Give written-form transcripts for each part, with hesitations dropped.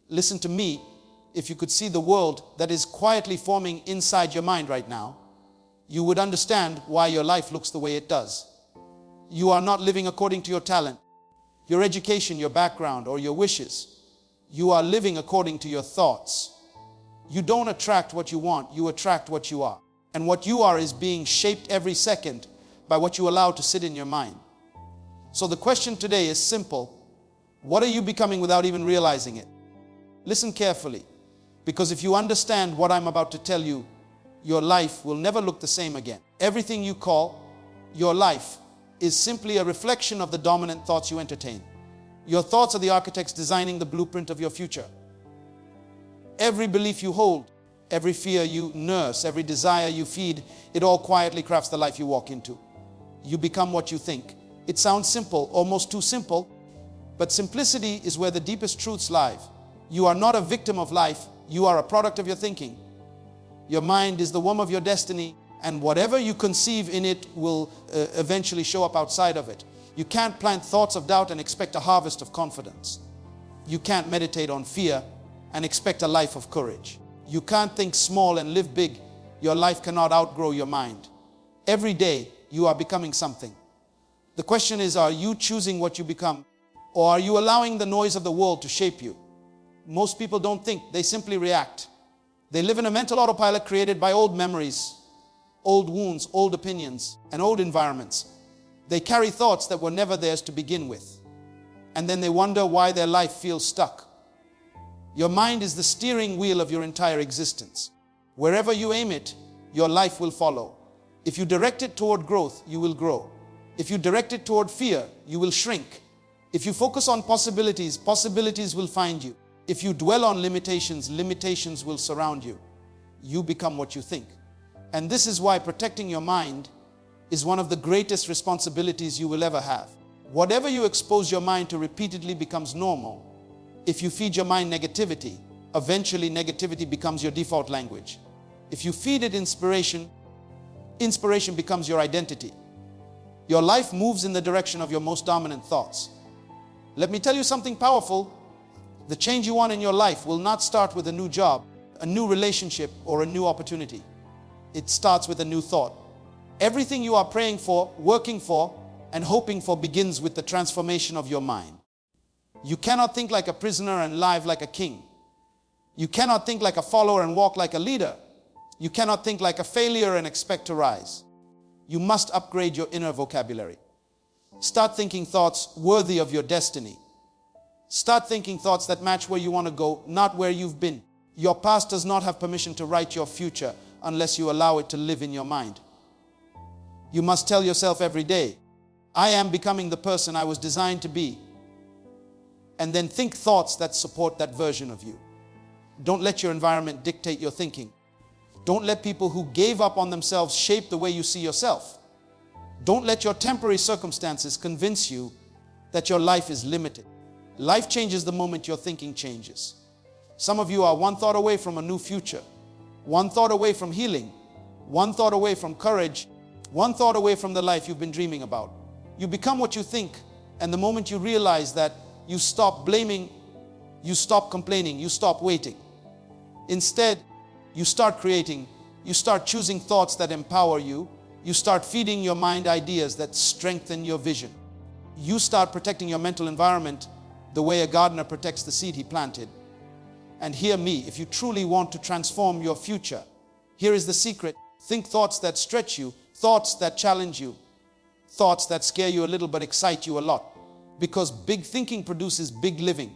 Listen to me. If you could see the world that is quietly forming inside your mind right now, you would understand why your life looks the way it does. You are not living according to your talent, your education, your background, or your wishes. You are living according to your thoughts. You don't attract what you want, you attract what you are. And what you are is being shaped every second by what you allow to sit in your mind. So the question today is simple. What are you becoming without even realizing it? Listen carefully, because if you understand what I'm about to tell you, your life will never look the same again. Everything you call your life is simply a reflection of the dominant thoughts you entertain. Your thoughts are the architects designing the blueprint of your future. Every belief you hold, every fear you nurse, every desire you feed, it all quietly crafts the life you walk into. You become what you think. It sounds simple, almost too simple, but simplicity is where the deepest truths lie. You are not a victim of life, you are a product of your thinking. Your mind is the womb of your destiny, and whatever you conceive in it will eventually show up outside of it. You can't plant thoughts of doubt and expect a harvest of confidence. You can't meditate on fear and expect a life of courage. You can't think small and live big. Your life cannot outgrow your mind. Every day, you are becoming something. The question is, are you choosing what you become, or are you allowing the noise of the world to shape you? Most people don't think, they simply react. They live in a mental autopilot created by old memories, old wounds, old opinions, and old environments. They carry thoughts that were never theirs to begin with. And then they wonder why their life feels stuck. Your mind is the steering wheel of your entire existence. Wherever you aim it, your life will follow. If you direct it toward growth, you will grow. If you direct it toward fear, you will shrink. If you focus on possibilities, possibilities will find you. If you dwell on limitations, limitations will surround you. You become what you think. And this is why protecting your mind is one of the greatest responsibilities you will ever have. Whatever you expose your mind to repeatedly becomes normal. If you feed your mind negativity, eventually negativity becomes your default language. If you feed it inspiration, inspiration becomes your identity. Your life moves in the direction of your most dominant thoughts. Let me tell you something powerful. The change you want in your life will not start with a new job, a new relationship, or a new opportunity. It starts with a new thought. Everything you are praying for, working for, and hoping for begins with the transformation of your mind. You cannot think like a prisoner and live like a king. You cannot think like a follower and walk like a leader. You cannot think like a failure and expect to rise. You must upgrade your inner vocabulary. Start thinking thoughts worthy of your destiny. Start thinking thoughts that match where you want to go, not where you've been. Your past does not have permission to write your future unless you allow it to live in your mind. You must tell yourself every day, I am becoming the person I was designed to be. And then think thoughts that support that version of you. Don't let your environment dictate your thinking. Don't let people who gave up on themselves shape the way you see yourself. Don't let your temporary circumstances convince you that your life is limited. Life changes the moment your thinking changes. Some of you are one thought away from a new future, one thought away from healing, one thought away from courage, one thought away from the life you've been dreaming about. You become what you think, and the moment you realize that, you stop blaming, you stop complaining, you stop waiting. Instead, you start creating, you start choosing thoughts that empower you, you start feeding your mind ideas that strengthen your vision. You start protecting your mental environment the way a gardener protects the seed he planted. And hear me, if you truly want to transform your future, here is the secret. Think thoughts that stretch you, thoughts that challenge you, thoughts that scare you a little but excite you a lot. Because big thinking produces big living.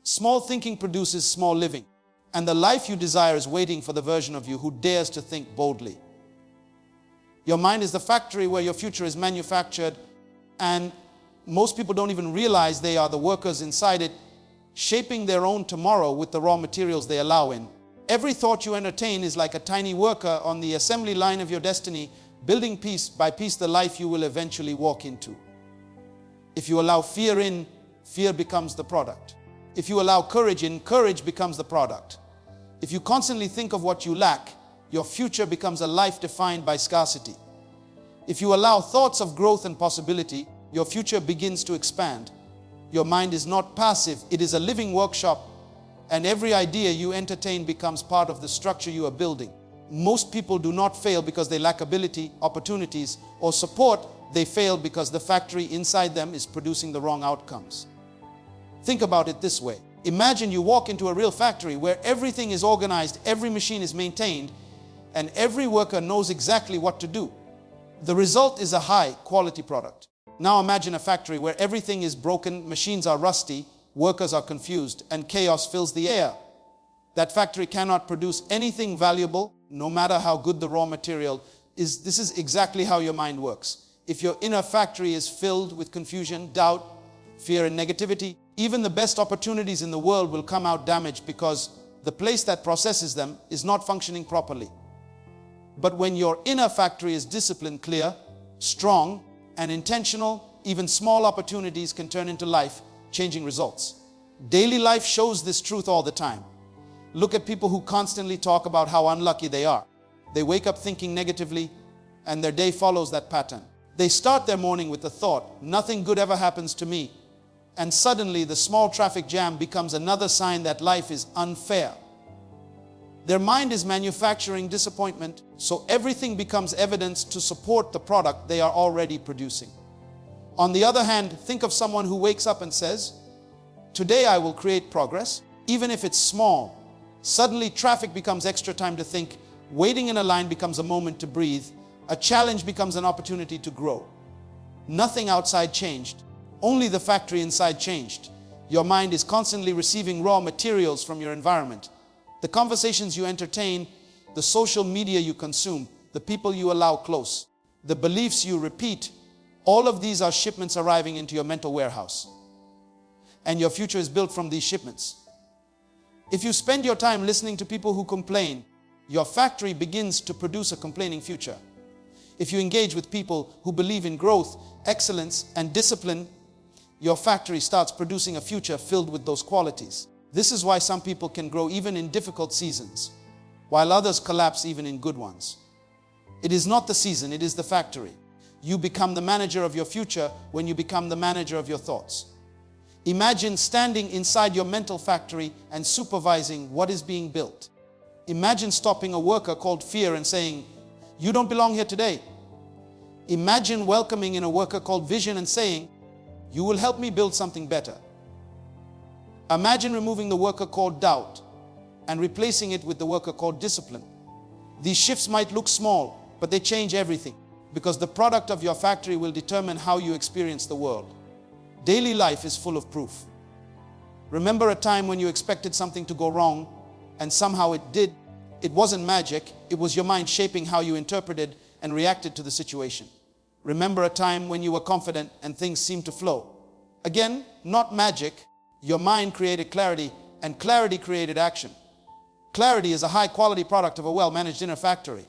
Small thinking produces small living. And the life you desire is waiting for the version of you who dares to think boldly. Your mind is the factory where your future is manufactured, and most people don't even realize they are the workers inside it, shaping their own tomorrow with the raw materials they allow in. Every thought you entertain is like a tiny worker on the assembly line of your destiny, building piece by piece the life you will eventually walk into. If you allow fear in, fear becomes the product. If you allow courage in, courage becomes the product. If you constantly think of what you lack, your future becomes a life defined by scarcity. If you allow thoughts of growth and possibility, your future begins to expand. Your mind is not passive, it is a living workshop and every idea you entertain becomes part of the structure you are building. Most people do not fail because they lack ability, opportunities, or support. They fail because the factory inside them is producing the wrong outcomes. Think about it this way. Imagine you walk into a real factory where everything is organized, every machine is maintained, and every worker knows exactly what to do. The result is a high-quality product. Now imagine a factory where everything is broken, machines are rusty, workers are confused, and chaos fills the air. That factory cannot produce anything valuable, no matter how good the raw material is. This is exactly how your mind works. If your inner factory is filled with confusion, doubt, fear, and negativity, even the best opportunities in the world will come out damaged because the place that processes them is not functioning properly. But when your inner factory is disciplined, clear, strong, and intentional, even small opportunities can turn into life-changing results. Daily life shows this truth all the time. Look at people who constantly talk about how unlucky they are. They wake up thinking negatively, and their day follows that pattern. They start their morning with the thought, nothing good ever happens to me. And suddenly the small traffic jam becomes another sign that life is unfair. Their mind is manufacturing disappointment, so everything becomes evidence to support the product they are already producing. On the other hand, think of someone who wakes up and says, today I will create progress, even if it's small. Suddenly traffic becomes extra time to think, waiting in a line becomes a moment to breathe, a challenge becomes an opportunity to grow. Nothing outside changed, only the factory inside changed. Your mind is constantly receiving raw materials from your environment. The conversations you entertain, the social media you consume, the people you allow close, the beliefs you repeat, all of these are shipments arriving into your mental warehouse. And your future is built from these shipments. If you spend your time listening to people who complain, your factory begins to produce a complaining future. If you engage with people who believe in growth, excellence, and discipline, your factory starts producing a future filled with those qualities. This is why some people can grow even in difficult seasons, while others collapse even in good ones. It is not the season, it is the factory. You become the manager of your future when you become the manager of your thoughts. Imagine standing inside your mental factory and supervising what is being built. Imagine stopping a worker called fear and saying, you don't belong here today. Imagine welcoming in a worker called vision and saying, you will help me build something better. Imagine removing the worker called doubt and replacing it with the worker called discipline. These shifts might look small, but they change everything, because the product of your factory will determine how you experience the world. Daily life is full of proof. Remember a time when you expected something to go wrong and somehow it did. It wasn't magic, it was your mind shaping how you interpreted and reacted to the situation. Remember a time when you were confident and things seemed to flow. Again, not magic. Your mind created clarity, and clarity created action. Clarity is a high-quality product of a well-managed inner factory.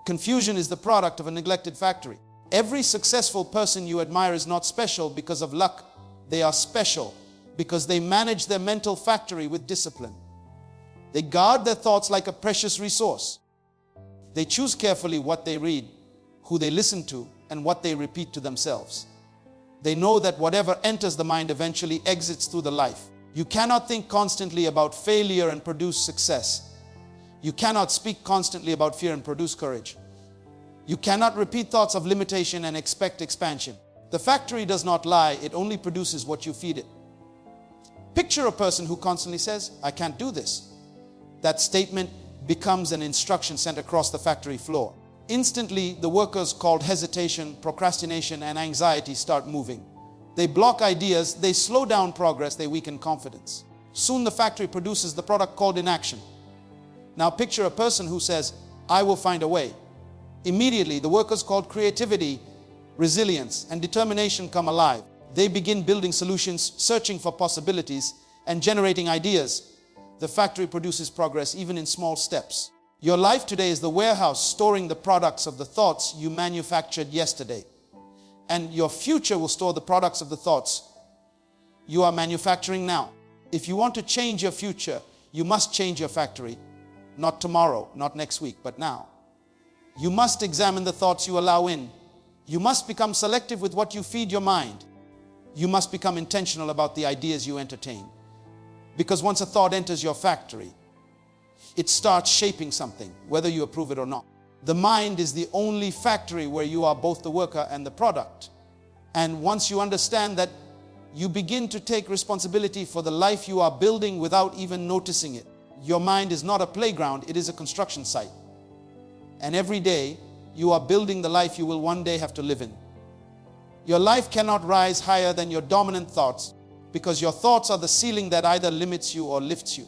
Confusion is the product of a neglected factory. Every successful person you admire is not special because of luck. They are special because they manage their mental factory with discipline. They guard their thoughts like a precious resource. They choose carefully what they read, who they listen to, and what they repeat to themselves. They know that whatever enters the mind eventually exits through the life. You cannot think constantly about failure and produce success. You cannot speak constantly about fear and produce courage. You cannot repeat thoughts of limitation and expect expansion. The factory does not lie, it only produces what you feed it. Picture a person who constantly says, I can't do this. That statement becomes an instruction sent across the factory floor. Instantly, the workers called hesitation, procrastination, and anxiety start moving. They block ideas, they slow down progress, they weaken confidence. Soon the factory produces the product called inaction. Now picture a person who says, I will find a way. Immediately, the workers called creativity, resilience, and determination come alive. They begin building solutions, searching for possibilities, and generating ideas. The factory produces progress even in small steps. Your life today is the warehouse storing the products of the thoughts you manufactured yesterday. And your future will store the products of the thoughts you are manufacturing now. If you want to change your future, you must change your factory. Not tomorrow, not next week, but now. You must examine the thoughts you allow in. You must become selective with what you feed your mind. You must become intentional about the ideas you entertain. Because once a thought enters your factory, it starts shaping something, whether you approve it or not. The mind is the only factory where you are both the worker and the product. And once you understand that, you begin to take responsibility for the life you are building without even noticing it. Your mind is not a playground, it is a construction site. And every day, you are building the life you will one day have to live in. Your life cannot rise higher than your dominant thoughts, because your thoughts are the ceiling that either limits you or lifts you.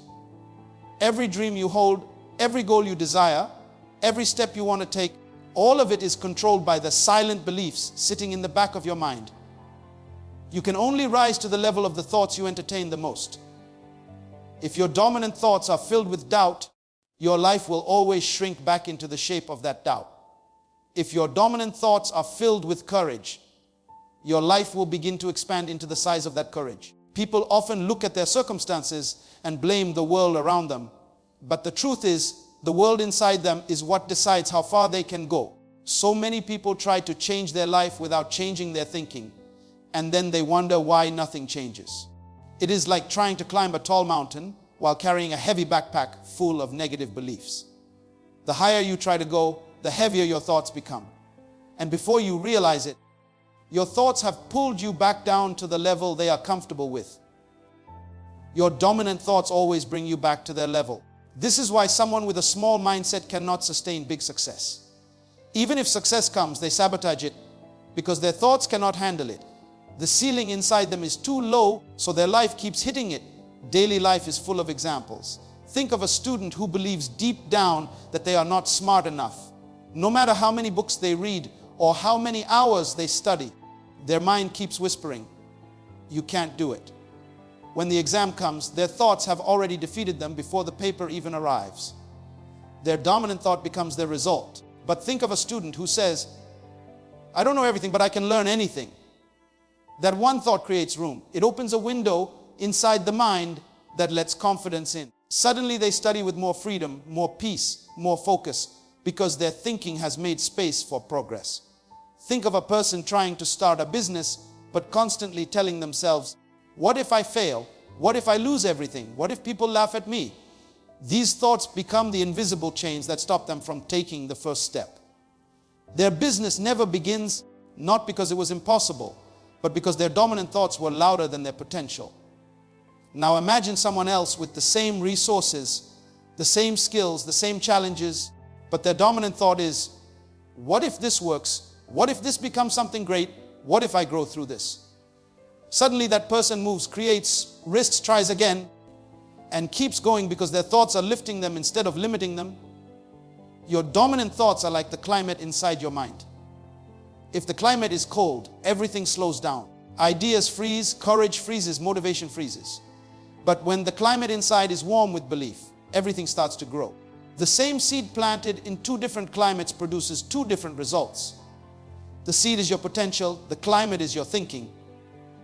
Every dream you hold, every goal you desire, every step you want to take, all of it is controlled by the silent beliefs sitting in the back of your mind. You can only rise to the level of the thoughts you entertain the most. If your dominant thoughts are filled with doubt, your life will always shrink back into the shape of that doubt. If your dominant thoughts are filled with courage, your life will begin to expand into the size of that courage. People often look at their circumstances and blame the world around them. But the truth is, the world inside them is what decides how far they can go. So many people try to change their life without changing their thinking, and then they wonder why nothing changes. It is like trying to climb a tall mountain while carrying a heavy backpack full of negative beliefs. The higher you try to go, the heavier your thoughts become. And before you realize it, your thoughts have pulled you back down to the level they are comfortable with. Your dominant thoughts always bring you back to their level. This is why someone with a small mindset cannot sustain big success. Even if success comes, they sabotage it because their thoughts cannot handle it. The ceiling inside them is too low, so their life keeps hitting it. Daily life is full of examples. Think of a student who believes deep down that they are not smart enough. No matter how many books they read or how many hours they study, their mind keeps whispering, "You can't do it." When the exam comes, their thoughts have already defeated them before the paper even arrives. Their dominant thought becomes their result. But think of a student who says, "I don't know everything, but I can learn anything." That one thought creates room. It opens a window inside the mind that lets confidence in. Suddenly they study with more freedom, more peace, more focus, because their thinking has made space for progress. Think of a person trying to start a business, but constantly telling themselves, "What if I fail? What if I lose everything? What if people laugh at me?" These thoughts become the invisible chains that stop them from taking the first step. Their business never begins, not because it was impossible, but because their dominant thoughts were louder than their potential. Now imagine someone else with the same resources, the same skills, the same challenges, but their dominant thought is, "What if this works? What if this becomes something great? What if I grow through this?" Suddenly that person moves, creates, risks, tries again, and keeps going because their thoughts are lifting them instead of limiting them. Your dominant thoughts are like the climate inside your mind. If the climate is cold, everything slows down. Ideas freeze, courage freezes, motivation freezes. But when the climate inside is warm with belief, everything starts to grow. The same seed planted in two different climates produces two different results. The seed is your potential, the climate is your thinking.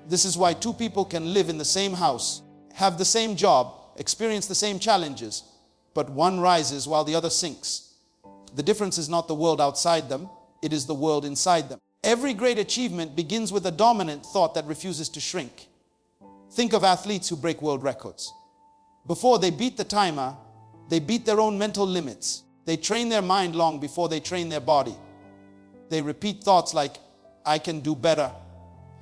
This is why two people can live in the same house, have the same job, experience the same challenges, but one rises while the other sinks. The difference is not the world outside them, it is the world inside them. Every great achievement begins with a dominant thought that refuses to shrink. Think of athletes who break world records. Before they beat the timer, they beat their own mental limits. They train their mind long before they train their body. They repeat thoughts like, "I can do better.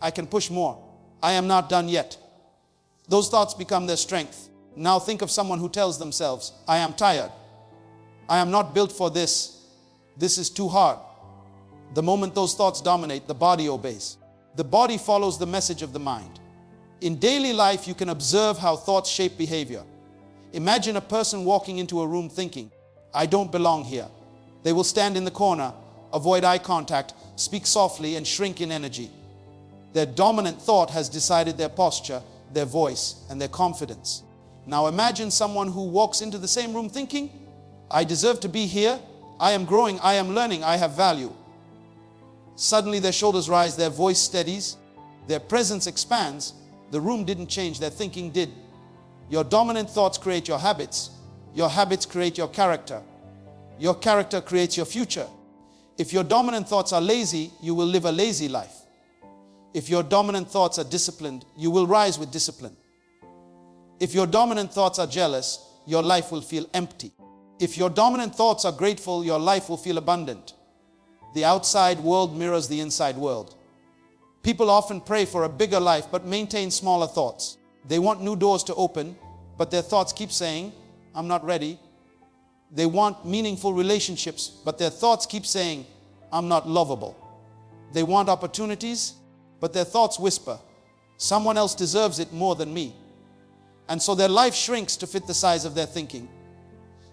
I can push more. I am not done yet." Those thoughts become their strength. Now think of someone who tells themselves, "I am tired. I am not built for this. This is too hard." The moment those thoughts dominate, the body obeys. The body follows the message of the mind. In daily life, you can observe how thoughts shape behavior. Imagine a person walking into a room thinking, "I don't belong here." They will stand in the corner, avoid eye contact, speak softly, and shrink in energy. Their dominant thought has decided their posture, their voice, and their confidence. Now imagine someone who walks into the same room thinking, "I deserve to be here. I am growing. I am learning. I have value." Suddenly their shoulders rise, their voice steadies, their presence expands. The room didn't change, their thinking did. Your dominant thoughts create your habits. Your habits create your character. Your character creates your future. If your dominant thoughts are lazy, you will live a lazy life. If your dominant thoughts are disciplined, you will rise with discipline. If your dominant thoughts are jealous, your life will feel empty. If your dominant thoughts are grateful, your life will feel abundant. The outside world mirrors the inside world. People often pray for a bigger life but maintain smaller thoughts. They want new doors to open, but their thoughts keep saying, I'm not ready. They want meaningful relationships, but their thoughts keep saying, I'm not lovable. They want opportunities, but their thoughts whisper, someone else deserves it more than me. And so their life shrinks to fit the size of their thinking.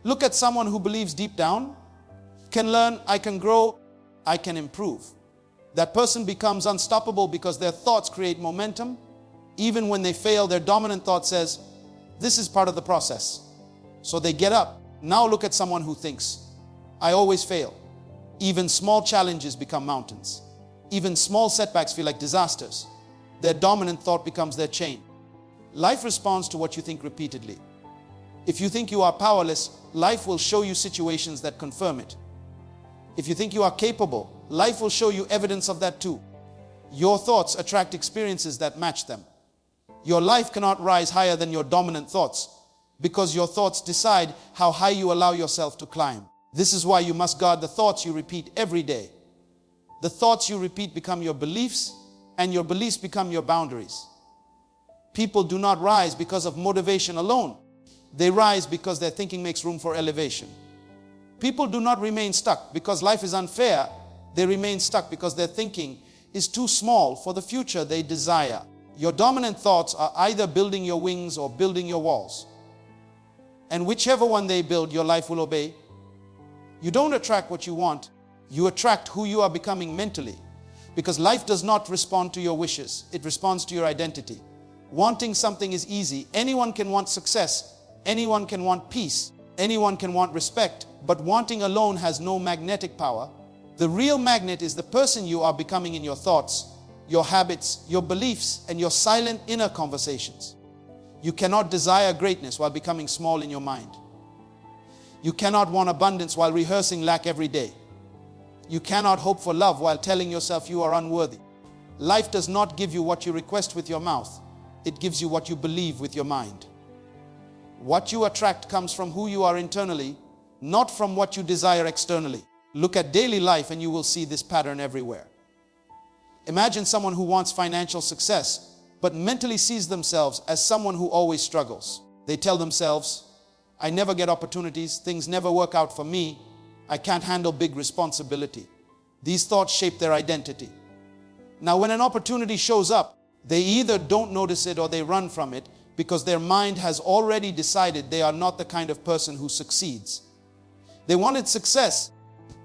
Look at someone who believes deep down, can learn, I can grow, I can improve. That person becomes unstoppable because their thoughts create momentum. Even when they fail, their dominant thought says, this is part of the process. So they get up. Now look at someone who thinks, I always fail. Even small challenges become mountains. Even small setbacks feel like disasters. Their dominant thought becomes their chain. Life responds to what you think repeatedly. If you think you are powerless, life will show you situations that confirm it. If you think you are capable, life will show you evidence of that too. Your thoughts attract experiences that match them. Your life cannot rise higher than your dominant thoughts because your thoughts decide how high you allow yourself to climb. This is why you must guard the thoughts you repeat every day. The thoughts you repeat become your beliefs, and your beliefs become your boundaries. People do not rise because of motivation alone. They rise because their thinking makes room for elevation. People do not remain stuck because life is unfair. They remain stuck because their thinking is too small for the future they desire. Your dominant thoughts are either building your wings or building your walls. And whichever one they build, your life will obey. You don't attract what you want. You attract who you are becoming mentally. Because life does not respond to your wishes. It responds to your identity. Wanting something is easy. Anyone can want success. Anyone can want peace. Anyone can want respect. But wanting alone has no magnetic power. The real magnet is the person you are becoming in your thoughts, your habits, your beliefs, and your silent inner conversations. You cannot desire greatness while becoming small in your mind. You cannot want abundance while rehearsing lack every day. You cannot hope for love while telling yourself you are unworthy. Life does not give you what you request with your mouth. It gives you what you believe with your mind. What you attract comes from who you are internally, not from what you desire externally. Look at daily life and you will see this pattern everywhere. Imagine someone who wants financial success, but mentally sees themselves as someone who always struggles. They tell themselves, I never get opportunities, things never work out for me, I can't handle big responsibility. These thoughts shape their identity. Now, when an opportunity shows up, they either don't notice it or they run from it because their mind has already decided they are not the kind of person who succeeds. They wanted success,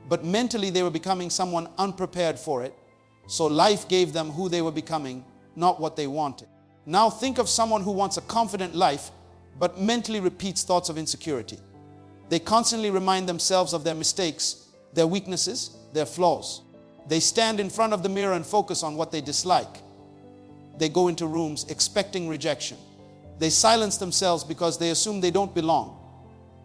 but mentally they were becoming someone unprepared for it. So life gave them who they were becoming, not what they wanted. Now think of someone who wants a confident life, but mentally repeats thoughts of insecurity. They constantly remind themselves of their mistakes, their weaknesses, their flaws. They stand in front of the mirror and focus on what they dislike. They go into rooms expecting rejection. They silence themselves because they assume they don't belong.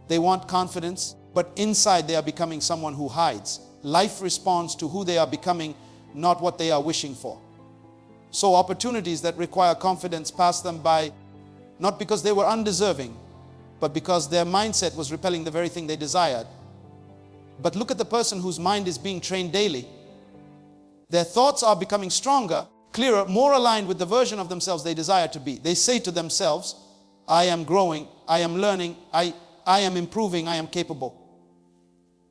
They want confidence, but inside they are becoming someone who hides. Life responds to who they are becoming, not what they are wishing for. So opportunities that require confidence pass them by, not because they were undeserving, but because their mindset was repelling the very thing they desired. But look at the person whose mind is being trained daily. Their thoughts are becoming stronger, clearer, more aligned with the version of themselves they desire to be. They say to themselves, I am growing, I am learning, I am improving, I am capable.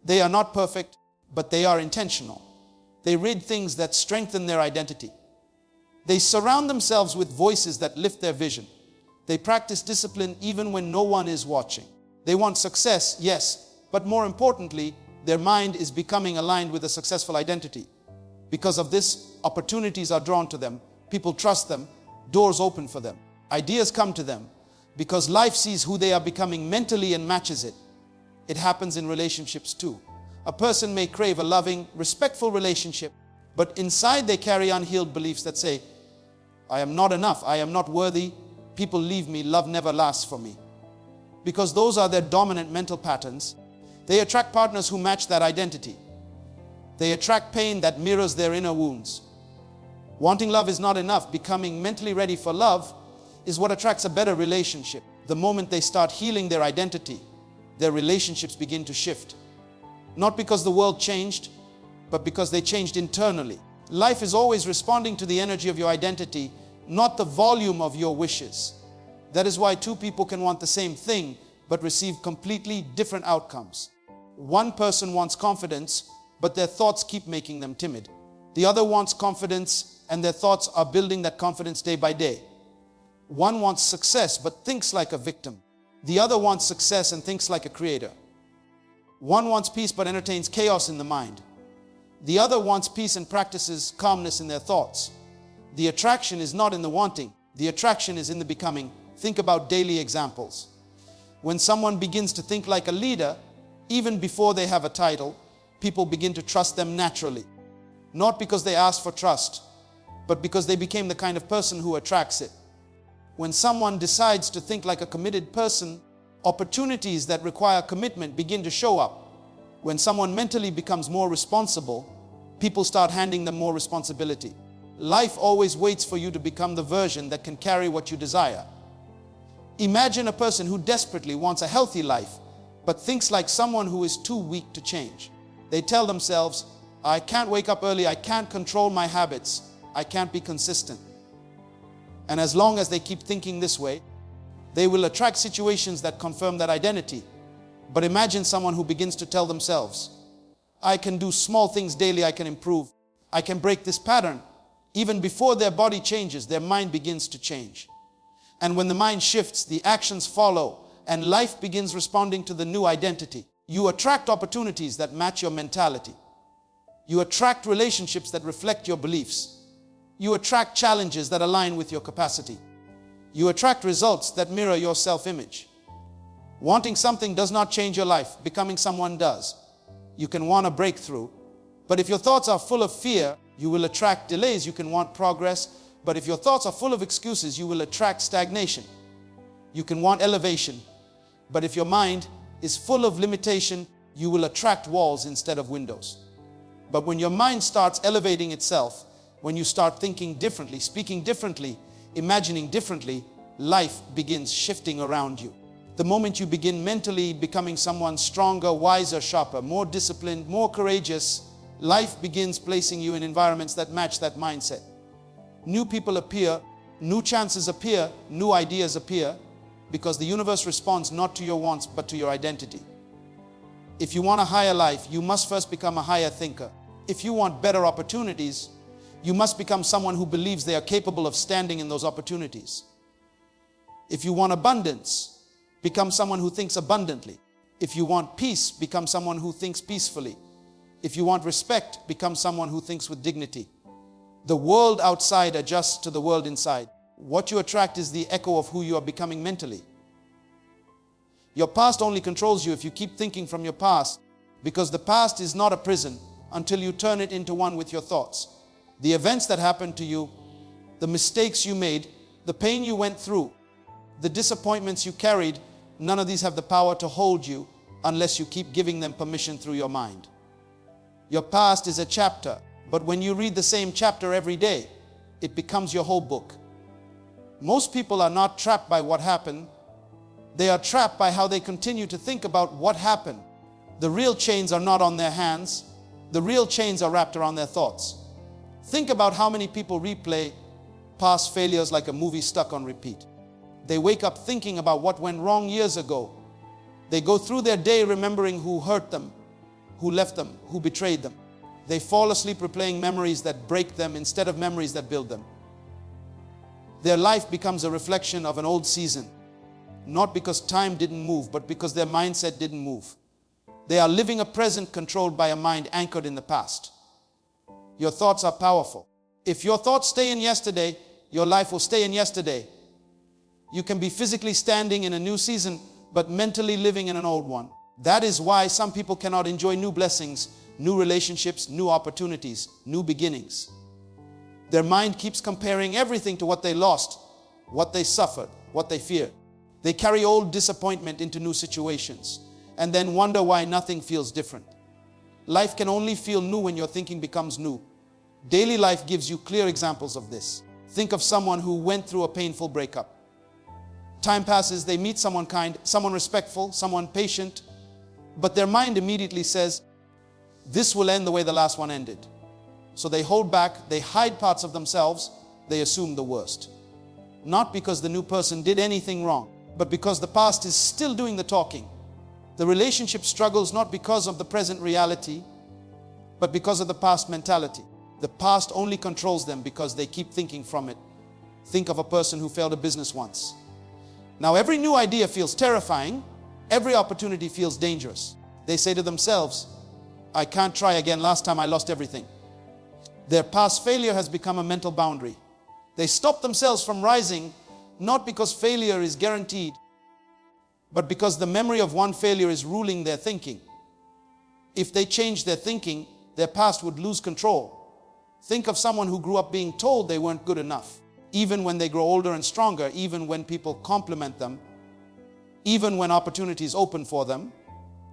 They are not perfect, but they are intentional. They read things that strengthen their identity. They surround themselves with voices that lift their vision. They practice discipline even when no one is watching. They want success, yes, but more importantly, their mind is becoming aligned with a successful identity. Because of this, opportunities are drawn to them. People trust them. Doors open for them. Ideas come to them because life sees who they are becoming mentally and matches it. It happens in relationships too. A person may crave a loving, respectful relationship, but inside they carry unhealed beliefs that say, I am not enough, I am not worthy, people leave me, love never lasts for me. Because those are their dominant mental patterns, they attract partners who match that identity. They attract pain that mirrors their inner wounds. Wanting love is not enough. Becoming mentally ready for love is what attracts a better relationship. The moment they start healing their identity, their relationships begin to shift. Not because the world changed, but because they changed internally. Life is always responding to the energy of your identity, not the volume of your wishes. That is why two people can want the same thing, but receive completely different outcomes. One person wants confidence, but their thoughts keep making them timid. The other wants confidence, and their thoughts are building that confidence day by day. One wants success, but thinks like a victim. The other wants success and thinks like a creator. One wants peace, but entertains chaos in the mind. The other wants peace and practices calmness in their thoughts. The attraction is not in the wanting. The attraction is in the becoming. Think about daily examples. When someone begins to think like a leader, even before they have a title, people begin to trust them naturally. Not because they asked for trust, but because they became the kind of person who attracts it. When someone decides to think like a committed person, opportunities that require commitment begin to show up. When someone mentally becomes more responsible, people start handing them more responsibility. Life always waits for you to become the version that can carry what you desire. Imagine a person who desperately wants a healthy life, but thinks like someone who is too weak to change. They tell themselves, I can't wake up early, I can't control my habits, I can't be consistent. And as long as they keep thinking this way, they will attract situations that confirm that identity. But imagine someone who begins to tell themselves, I can do small things daily, I can improve, I can break this pattern. Even before their body changes, their mind begins to change. And when the mind shifts, the actions follow, and life begins responding to the new identity. You attract opportunities that match your mentality. You attract relationships that reflect your beliefs. You attract challenges that align with your capacity. You attract results that mirror your self-image. Wanting something does not change your life. Becoming someone does. You can want a breakthrough, but if your thoughts are full of fear, you will attract delays. You can want progress, but if your thoughts are full of excuses, you will attract stagnation. You can want elevation, but if your mind is full of limitation, you will attract walls instead of windows. But when your mind starts elevating itself, when you start thinking differently, speaking differently, imagining differently, life begins shifting around you. The moment you begin mentally becoming someone stronger, wiser, sharper, more disciplined, more courageous, life begins placing you in environments that match that mindset. New people appear, new chances appear, new ideas appear, because the universe responds not to your wants, but to your identity. If you want a higher life, you must first become a higher thinker. If you want better opportunities, you must become someone who believes they are capable of standing in those opportunities. If you want abundance, become someone who thinks abundantly. If you want peace, become someone who thinks peacefully. If you want respect, become someone who thinks with dignity. The world outside adjusts to the world inside. What you attract is the echo of who you are becoming mentally. Your past only controls you if you keep thinking from your past, because the past is not a prison until you turn it into one with your thoughts. The events that happened to you, the mistakes you made, the pain you went through, the disappointments you carried, none of these have the power to hold you unless you keep giving them permission through your mind. Your past is a chapter, but when you read the same chapter every day, it becomes your whole book. Most people are not trapped by what happened. They are trapped by how they continue to think about what happened. The real chains are not on their hands. The real chains are wrapped around their thoughts. Think about how many people replay past failures like a movie stuck on repeat. They wake up thinking about what went wrong years ago. They go through their day remembering who hurt them, who left them, who betrayed them. They fall asleep replaying memories that break them instead of memories that build them. Their life becomes a reflection of an old season, not because time didn't move, but because their mindset didn't move. They are living a present controlled by a mind anchored in the past. Your thoughts are powerful. If your thoughts stay in yesterday, your life will stay in yesterday. You can be physically standing in a new season, but mentally living in an old one. That is why some people cannot enjoy new blessings, new relationships, new opportunities, new beginnings. Their mind keeps comparing everything to what they lost, what they suffered, what they feared. They carry old disappointment into new situations and then wonder why nothing feels different. Life can only feel new when your thinking becomes new. Daily life gives you clear examples of this. Think of someone who went through a painful breakup. Time passes, they meet someone kind, someone respectful, someone patient, but their mind immediately says, this will end the way the last one ended. So they hold back, they hide parts of themselves, they assume the worst. Not because the new person did anything wrong, but because the past is still doing the talking. The relationship struggles not because of the present reality, but because of the past mentality. The past only controls them because they keep thinking from it. Think of a person who failed a business once. Now every new idea feels terrifying, every opportunity feels dangerous. They say to themselves, I can't try again, last time I lost everything. Their past failure has become a mental boundary. They stop themselves from rising, not because failure is guaranteed, but because the memory of one failure is ruling their thinking. If they change their thinking, their past would lose control. Think of someone who grew up being told they weren't good enough. Even when they grow older and stronger, even when people compliment them, even when opportunities open for them,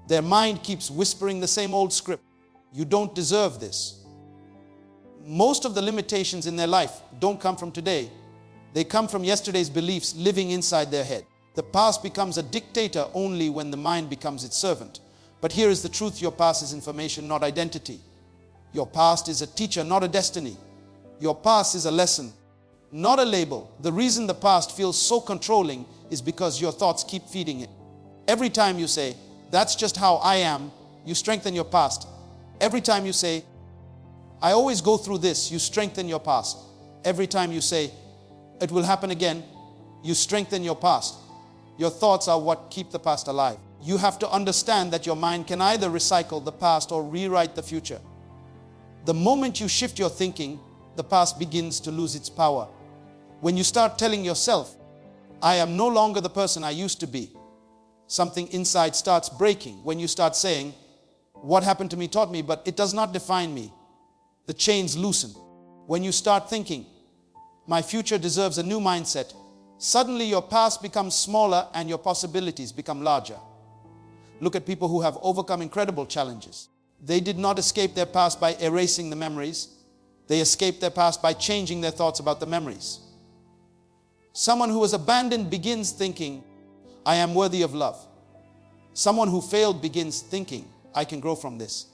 their mind keeps whispering the same old script. You don't deserve this. Most of the limitations in their life don't come from today. They come from yesterday's beliefs living inside their head. The past becomes a dictator only when the mind becomes its servant. But here is the truth: your past is information, not identity. Your past is a teacher, not a destiny. Your past is a lesson, not a label. The reason the past feels so controlling is because your thoughts keep feeding it. Every time you say, that's just how I am, you strengthen your past. Every time you say, I always go through this, you strengthen your past. Every time you say, it will happen again, you strengthen your past. Your thoughts are what keep the past alive. You have to understand that your mind can either recycle the past or rewrite the future. The moment you shift your thinking, the past begins to lose its power. When you start telling yourself, I am no longer the person I used to be, something inside starts breaking. When you start saying, what happened to me taught me, but it does not define me, the chains loosen. When you start thinking, my future deserves a new mindset, suddenly your past becomes smaller and your possibilities become larger. Look at people who have overcome incredible challenges. They did not escape their past by erasing the memories. They escaped their past by changing their thoughts about the memories. Someone who was abandoned begins thinking, I am worthy of love. Someone who failed begins thinking, I can grow from this.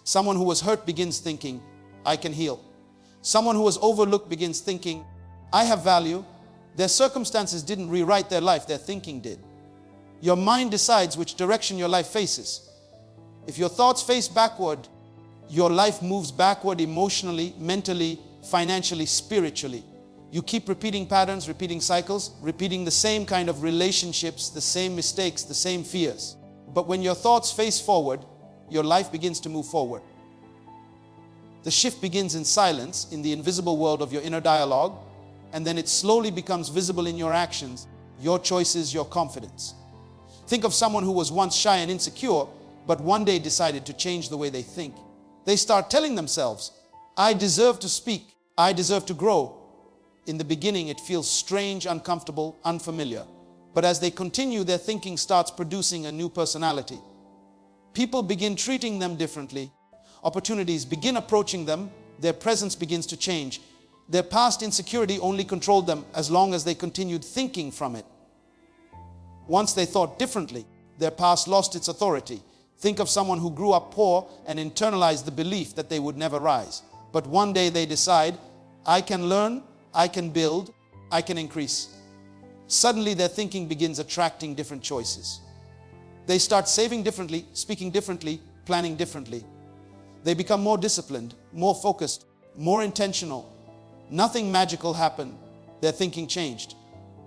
Someone who was hurt begins thinking, I can heal. Someone who was overlooked begins thinking, I have value. Their circumstances didn't rewrite their life, their thinking did. Your mind decides which direction your life faces. If your thoughts face backward, your life moves backward emotionally, mentally, financially, spiritually. You keep repeating patterns, repeating cycles, repeating the same kind of relationships, the same mistakes, the same fears. But when your thoughts face forward, your life begins to move forward. The shift begins in silence, in the invisible world of your inner dialogue, and then it slowly becomes visible in your actions, your choices, your confidence. Think of someone who was once shy and insecure, but one day decided to change the way they think. They start telling themselves, I deserve to speak, I deserve to grow. In the beginning, it feels strange, uncomfortable, unfamiliar. But as they continue, their thinking starts producing a new personality. People begin treating them differently. Opportunities begin approaching them. Their presence begins to change. Their past insecurity only controlled them as long as they continued thinking from it. Once they thought differently, their past lost its authority. Think of someone who grew up poor and internalized the belief that they would never rise. But one day they decide, I can learn, I can build, I can increase. Suddenly their thinking begins attracting different choices. They start saving differently, speaking differently, planning differently. They become more disciplined, more focused, more intentional. Nothing magical happened. Their thinking changed.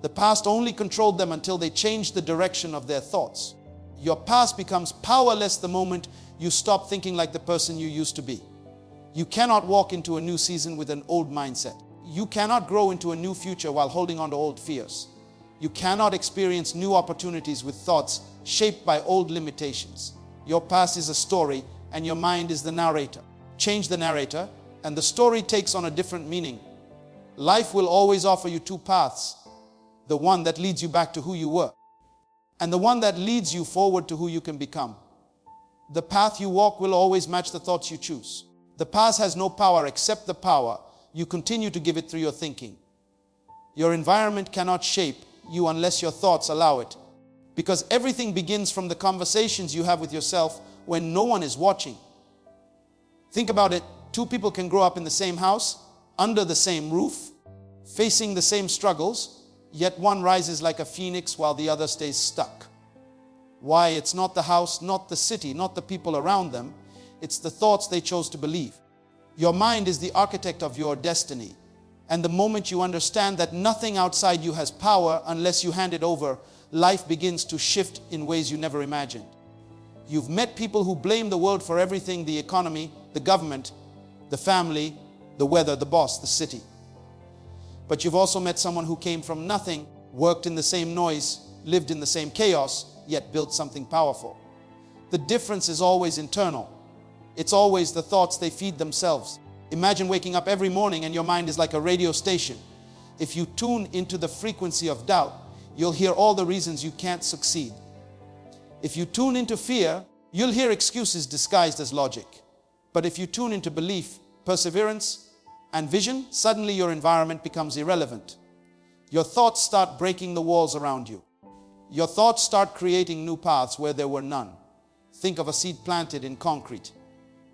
The past only controlled them until they changed the direction of their thoughts. Your past becomes powerless the moment you stop thinking like the person you used to be. You cannot walk into a new season with an old mindset. You cannot grow into a new future while holding on to old fears. You cannot experience new opportunities with thoughts shaped by old limitations. Your past is a story and your mind is the narrator. Change the narrator and the story takes on a different meaning. Life will always offer you two paths. The one that leads you back to who you were, and the one that leads you forward to who you can become. The path you walk will always match the thoughts you choose. The past has no power except the power you continue to give it through your thinking. Your environment cannot shape you unless your thoughts allow it. Because everything begins from the conversations you have with yourself when no one is watching. Think about it. Two people can grow up in the same house, under the same roof, facing the same struggles, yet one rises like a phoenix while the other stays stuck. Why? It's not the house, not the city, not the people around them. It's the thoughts they chose to believe. Your mind is the architect of your destiny. And the moment you understand that nothing outside you has power unless you hand it over, life begins to shift in ways you never imagined. You've met people who blame the world for everything: the economy, the government, the family, the weather, the boss, the city. But you've also met someone who came from nothing, worked in the same noise, lived in the same chaos, yet built something powerful. The difference is always internal. It's always the thoughts they feed themselves. Imagine waking up every morning and your mind is like a radio station. If you tune into the frequency of doubt, you'll hear all the reasons you can't succeed. If you tune into fear, you'll hear excuses disguised as logic. But if you tune into belief, perseverance, and vision, suddenly your environment becomes irrelevant. Your thoughts start breaking the walls around you. Your thoughts start creating new paths where there were none. Think of a seed planted in concrete.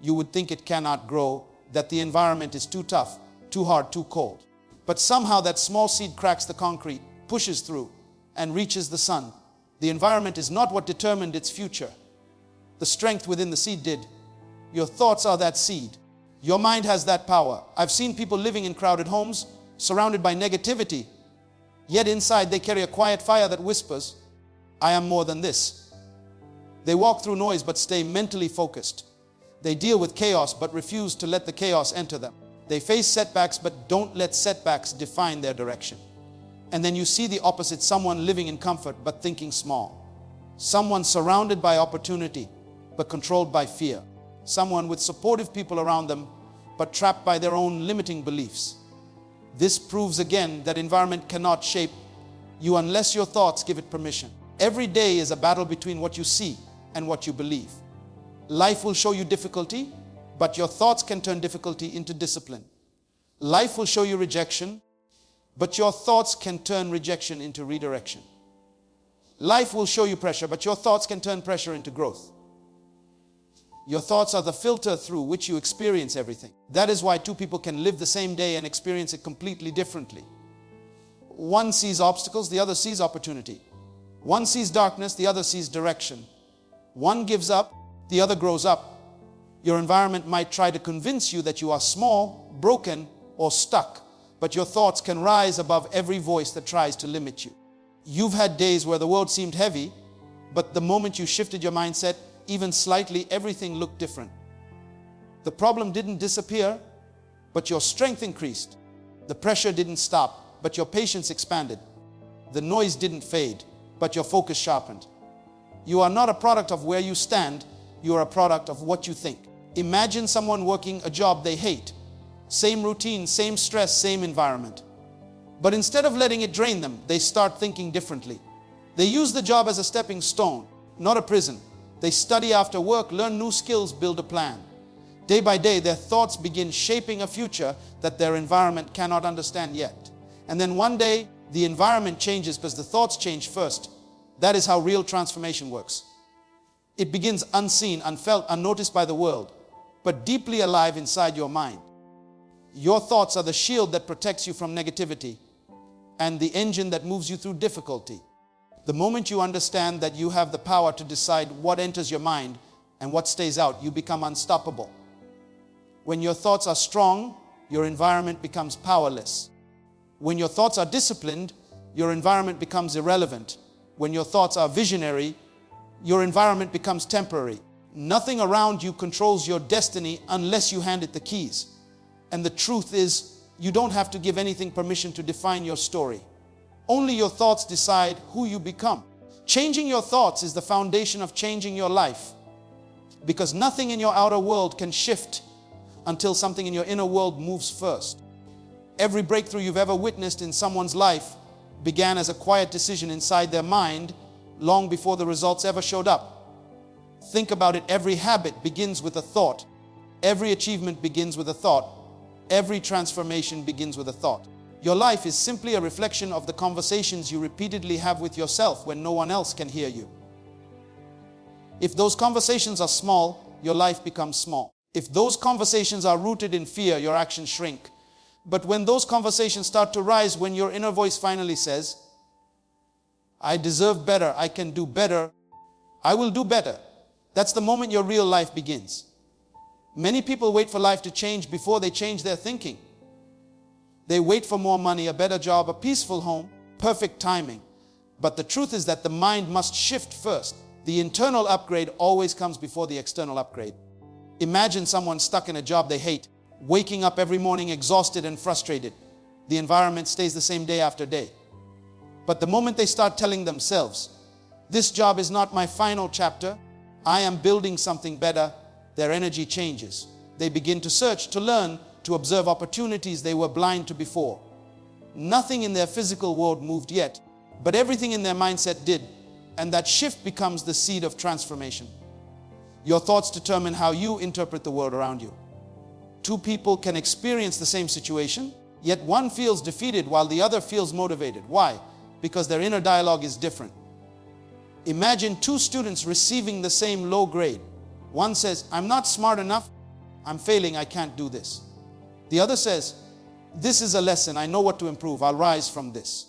You would think it cannot grow, that the environment is too tough, too hard, too cold. But somehow that small seed cracks the concrete, pushes through, and reaches the sun. The environment is not what determined its future. The strength within the seed did. Your thoughts are that seed. Your mind has that power. I've seen people living in crowded homes, surrounded by negativity, yet inside they carry a quiet fire that whispers, "I am more than this." They walk through noise but stay mentally focused. They deal with chaos but refuse to let the chaos enter them. They face setbacks but don't let setbacks define their direction. And then you see the opposite: someone living in comfort but thinking small. Someone surrounded by opportunity but controlled by fear. Someone with supportive people around them but trapped by their own limiting beliefs. This proves again that environment cannot shape you unless your thoughts give it permission. Every day is a battle between what you see and what you believe. Life will show you difficulty, but your thoughts can turn difficulty into discipline. Life will show you rejection, but your thoughts can turn rejection into redirection. Life will show you pressure, but your thoughts can turn pressure into growth. Your thoughts are the filter through which you experience everything. That is why two people can live the same day and experience it completely differently. One sees obstacles, the other sees opportunity. One sees darkness, the other sees direction. One gives up, the other grows up. Your environment might try to convince you that you are small, broken, or stuck, but your thoughts can rise above every voice that tries to limit you. You've had days where the world seemed heavy, but the moment you shifted your mindset, even slightly, everything looked different. The problem didn't disappear, but your strength increased. The pressure didn't stop, but your patience expanded. The noise didn't fade, but your focus sharpened. You are not a product of where you stand, you are a product of what you think. Imagine someone working a job they hate. Same routine, same stress, same environment. But instead of letting it drain them, they start thinking differently. They use the job as a stepping stone, not a prison. They study after work, learn new skills, build a plan. Day by day, their thoughts begin shaping a future that their environment cannot understand yet. And then one day, the environment changes because the thoughts change first. That is how real transformation works. It begins unseen, unfelt, unnoticed by the world, but deeply alive inside your mind. Your thoughts are the shield that protects you from negativity and the engine that moves you through difficulty. The moment you understand that you have the power to decide what enters your mind and what stays out, you become unstoppable. When your thoughts are strong, your environment becomes powerless. When your thoughts are disciplined, your environment becomes irrelevant. When your thoughts are visionary, your environment becomes temporary. Nothing around you controls your destiny unless you hand it the keys. And the truth is, you don't have to give anything permission to define your story. Only your thoughts decide who you become. Changing your thoughts is the foundation of changing your life, because nothing in your outer world can shift until something in your inner world moves first. Every breakthrough you've ever witnessed in someone's life began as a quiet decision inside their mind long before the results ever showed up. Think about it. Every habit begins with a thought. Every achievement begins with a thought. Every transformation begins with a thought. Your life is simply a reflection of the conversations you repeatedly have with yourself when no one else can hear you. If those conversations are small, your life becomes small. If those conversations are rooted in fear, your actions shrink. But when those conversations start to rise, when your inner voice finally says, I deserve better, I can do better, I will do better, that's the moment your real life begins. Many people wait for life to change before they change their thinking. They wait for more money, a better job, a peaceful home, perfect timing. But the truth is that the mind must shift first. The internal upgrade always comes before the external upgrade. Imagine someone stuck in a job they hate, waking up every morning exhausted and frustrated. The environment stays the same day after day. But the moment they start telling themselves, this job is not my final chapter, I am building something better, their energy changes. They begin to search, to learn, to observe opportunities they were blind to before. Nothing in their physical world moved yet, but everything in their mindset did, and that shift becomes the seed of transformation. Your thoughts determine how you interpret the world around you. Two people can experience the same situation, yet one feels defeated while the other feels motivated. Why? Because their inner dialogue is different. Imagine two students receiving the same low grade. One says, I'm not smart enough, I'm failing, I can't do this. The other says, this is a lesson, I know what to improve, I'll rise from this.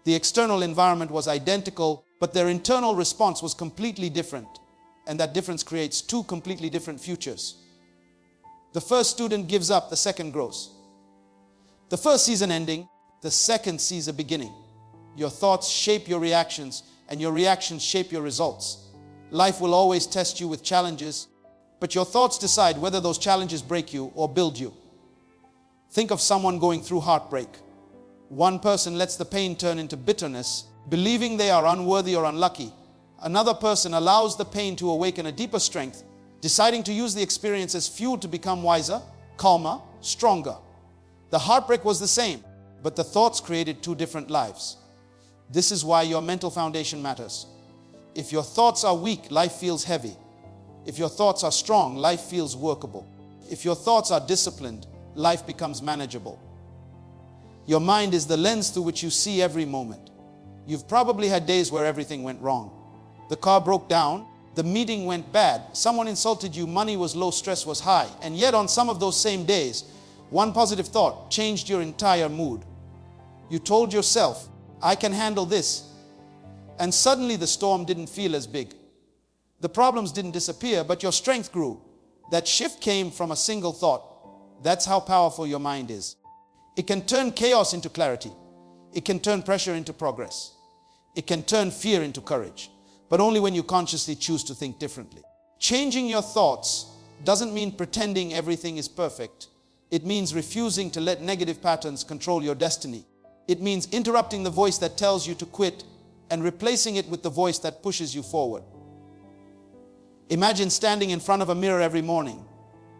The external environment was identical, but their internal response was completely different. And that difference creates two completely different futures. The first student gives up, the second grows. The first sees an ending, the second sees a beginning. Your thoughts shape your reactions, and your reactions shape your results. Life will always test you with challenges, but your thoughts decide whether those challenges break you or build you. Think of someone going through heartbreak. One person lets the pain turn into bitterness, believing they are unworthy or unlucky. Another person allows the pain to awaken a deeper strength, deciding to use the experience as fuel to become wiser, calmer, stronger. The heartbreak was the same, but the thoughts created two different lives. This is why your mental foundation matters. If your thoughts are weak, life feels heavy. If your thoughts are strong, life feels workable. If your thoughts are disciplined, life becomes manageable. Your mind is the lens through which you see every moment. You've probably had days where everything went wrong. The car broke down, the meeting went bad, someone insulted you, money was low, stress was high. And yet on some of those same days, one positive thought changed your entire mood. You told yourself, I can handle this. And suddenly the storm didn't feel as big. The problems didn't disappear, but your strength grew. That shift came from a single thought. That's how powerful your mind is. It can turn chaos into clarity. It can turn pressure into progress. It can turn fear into courage, but only when you consciously choose to think differently. Changing your thoughts doesn't mean pretending everything is perfect. It means refusing to let negative patterns control your destiny. It means interrupting the voice that tells you to quit and replacing it with the voice that pushes you forward. Imagine standing in front of a mirror every morning.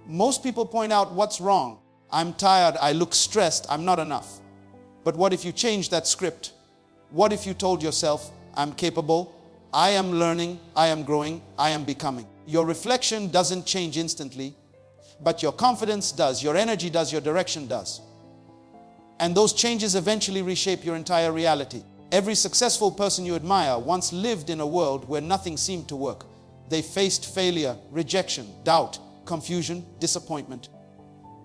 Most people point out what's wrong. I'm tired, I look stressed, I'm not enough. But what if you change that script? What if you told yourself, I'm capable, I am learning, I am growing, I am becoming? Your reflection doesn't change instantly, but your confidence does, your energy does, your direction does. And those changes eventually reshape your entire reality. Every successful person you admire once lived in a world where nothing seemed to work. They faced failure, rejection, doubt, confusion, disappointment.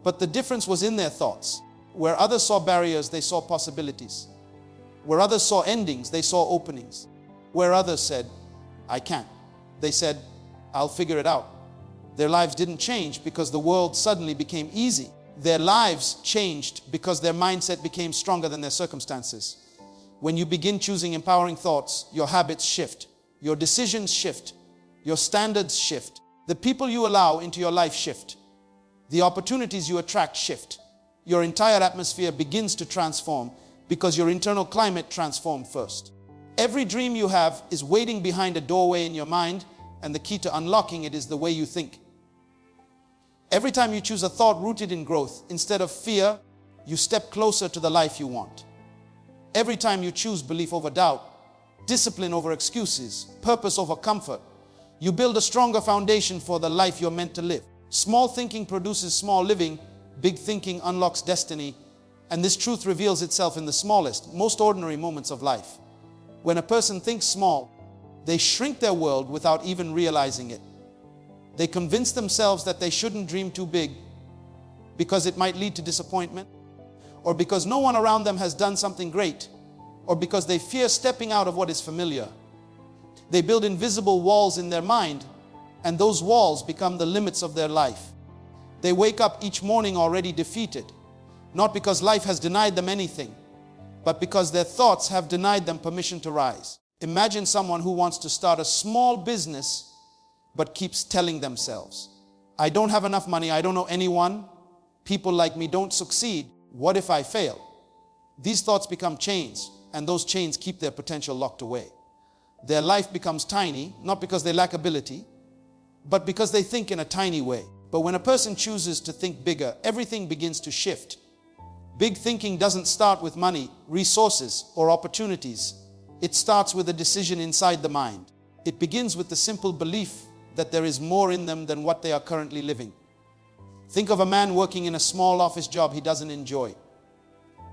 But the difference was in their thoughts. Where others saw barriers, they saw possibilities. Where others saw endings, they saw openings. Where others said, I can't, they said, I'll figure it out. Their lives didn't change because the world suddenly became easy. Their lives changed because their mindset became stronger than their circumstances. When you begin choosing empowering thoughts, your habits shift, your decisions shift, your standards shift. The people you allow into your life shift. The opportunities you attract shift. Your entire atmosphere begins to transform because your internal climate transformed first. Every dream you have is waiting behind a doorway in your mind, and the key to unlocking it is the way you think. Every time you choose a thought rooted in growth instead of fear, you step closer to the life you want. Every time you choose belief over doubt, discipline over excuses, purpose over comfort, you build a stronger foundation for the life you're meant to live. Small thinking produces small living. Big thinking unlocks destiny. And this truth reveals itself in the smallest, most ordinary moments of life. When a person thinks small, they shrink their world without even realizing it. They convince themselves that they shouldn't dream too big because it might lead to disappointment, or because no one around them has done something great, or because they fear stepping out of what is familiar. They build invisible walls in their mind, and those walls become the limits of their life. They wake up each morning already defeated, not because life has denied them anything, but because their thoughts have denied them permission to rise. Imagine someone who wants to start a small business, but keeps telling themselves, I don't have enough money, I don't know anyone, people like me don't succeed, what if I fail? These thoughts become chains, and those chains keep their potential locked away. Their life becomes tiny, not because they lack ability, but because they think in a tiny way. But when a person chooses to think bigger, everything begins to shift. Big thinking doesn't start with money, resources, or opportunities. It starts with a decision inside the mind. It begins with the simple belief that there is more in them than what they are currently living. Think of a man working in a small office job he doesn't enjoy.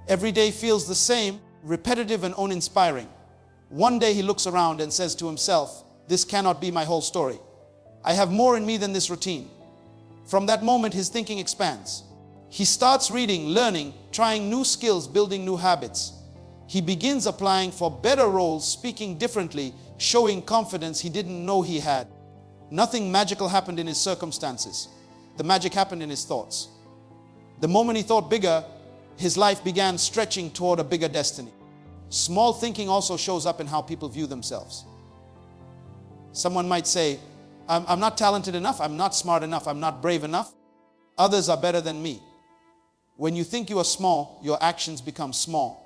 Every day feels the same, repetitive and uninspiring. One day he looks around and says to himself, this cannot be my whole story. I have more in me than this routine. From that moment, his thinking expands. He starts reading, learning, trying new skills, building new habits. He begins applying for better roles, speaking differently, showing confidence he didn't know he had. Nothing magical happened in his circumstances. The magic happened in his thoughts. The moment he thought bigger, his life began stretching toward a bigger destiny. Small thinking also shows up in how people view themselves. Someone might say, I'm not talented enough, I'm not smart enough, I'm not brave enough. Others are better than me. When you think you are small, your actions become small.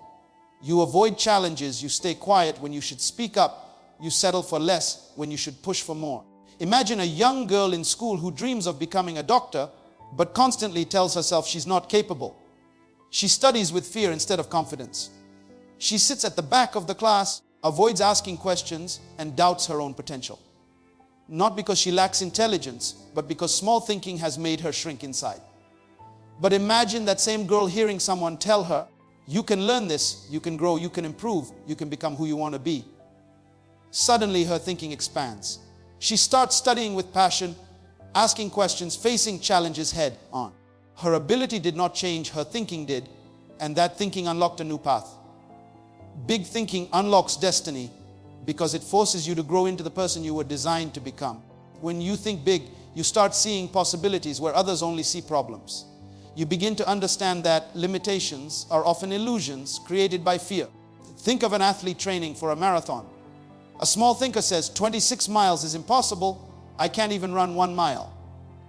You avoid challenges, you stay quiet when you should speak up, you settle for less when you should push for more. Imagine a young girl in school who dreams of becoming a doctor, but constantly tells herself she's not capable. She studies with fear instead of confidence. She sits at the back of the class, avoids asking questions, and doubts her own potential. Not because she lacks intelligence, but because small thinking has made her shrink inside. But imagine that same girl hearing someone tell her, you can learn this, you can grow, you can improve, you can become who you want to be. Suddenly her thinking expands. She starts studying with passion, asking questions, facing challenges head on. Her ability did not change, her thinking did, and that thinking unlocked a new path. Big thinking unlocks destiny because it forces you to grow into the person you were designed to become. When you think big, you start seeing possibilities where others only see problems. You begin to understand that limitations are often illusions created by fear. Think of an athlete training for a marathon. A small thinker says, 26 miles is impossible, I can't even run 1 mile.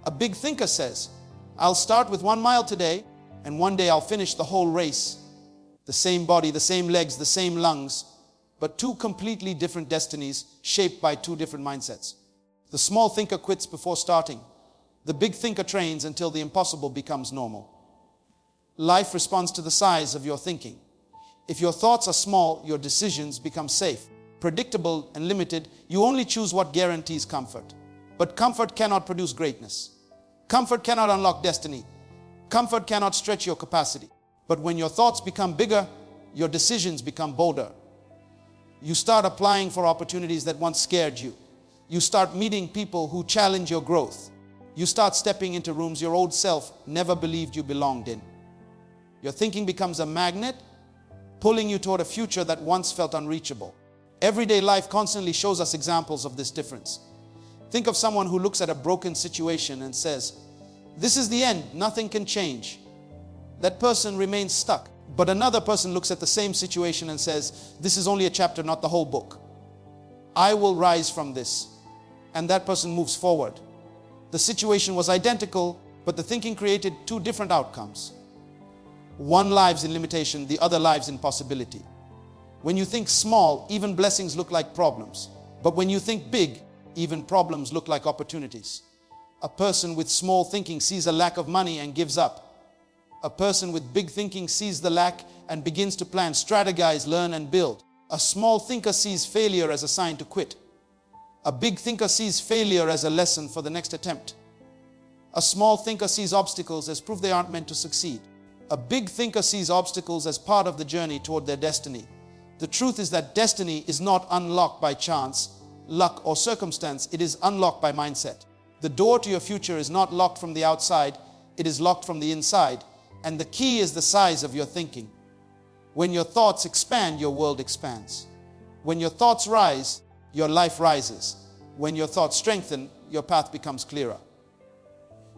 A big thinker says, I'll start with 1 mile today, and one day I'll finish the whole race. The same body, the same legs, the same lungs, but two completely different destinies shaped by two different mindsets. The small thinker quits before starting. The big thinker trains until the impossible becomes normal. Life responds to the size of your thinking. If your thoughts are small, your decisions become safe, predictable, and limited. You only choose what guarantees comfort. But comfort cannot produce greatness. Comfort cannot unlock destiny. Comfort cannot stretch your capacity. But when your thoughts become bigger, your decisions become bolder. You start applying for opportunities that once scared you. You start meeting people who challenge your growth. You start stepping into rooms your old self never believed you belonged in. Your thinking becomes a magnet, pulling you toward a future that once felt unreachable. Everyday life constantly shows us examples of this difference. Think of someone who looks at a broken situation and says, this is the end, nothing can change. That person remains stuck. But another person looks at the same situation and says, this is only a chapter, not the whole book. I will rise from this. And that person moves forward. The situation was identical, but the thinking created two different outcomes. One lives in limitation, the other lives in possibility. When you think small, even blessings look like problems. But when you think big, even problems look like opportunities. A person with small thinking sees a lack of money and gives up. A person with big thinking sees the lack and begins to plan, strategize, learn, and build. A small thinker sees failure as a sign to quit. A big thinker sees failure as a lesson for the next attempt. A small thinker sees obstacles as proof they aren't meant to succeed. A big thinker sees obstacles as part of the journey toward their destiny. The truth is that destiny is not unlocked by chance, luck, or circumstance. It is unlocked by mindset. The door to your future is not locked from the outside, it is locked from the inside. And the key is the size of your thinking. When your thoughts expand, your world expands. When your thoughts rise, your life rises. When your thoughts strengthen, your path becomes clearer.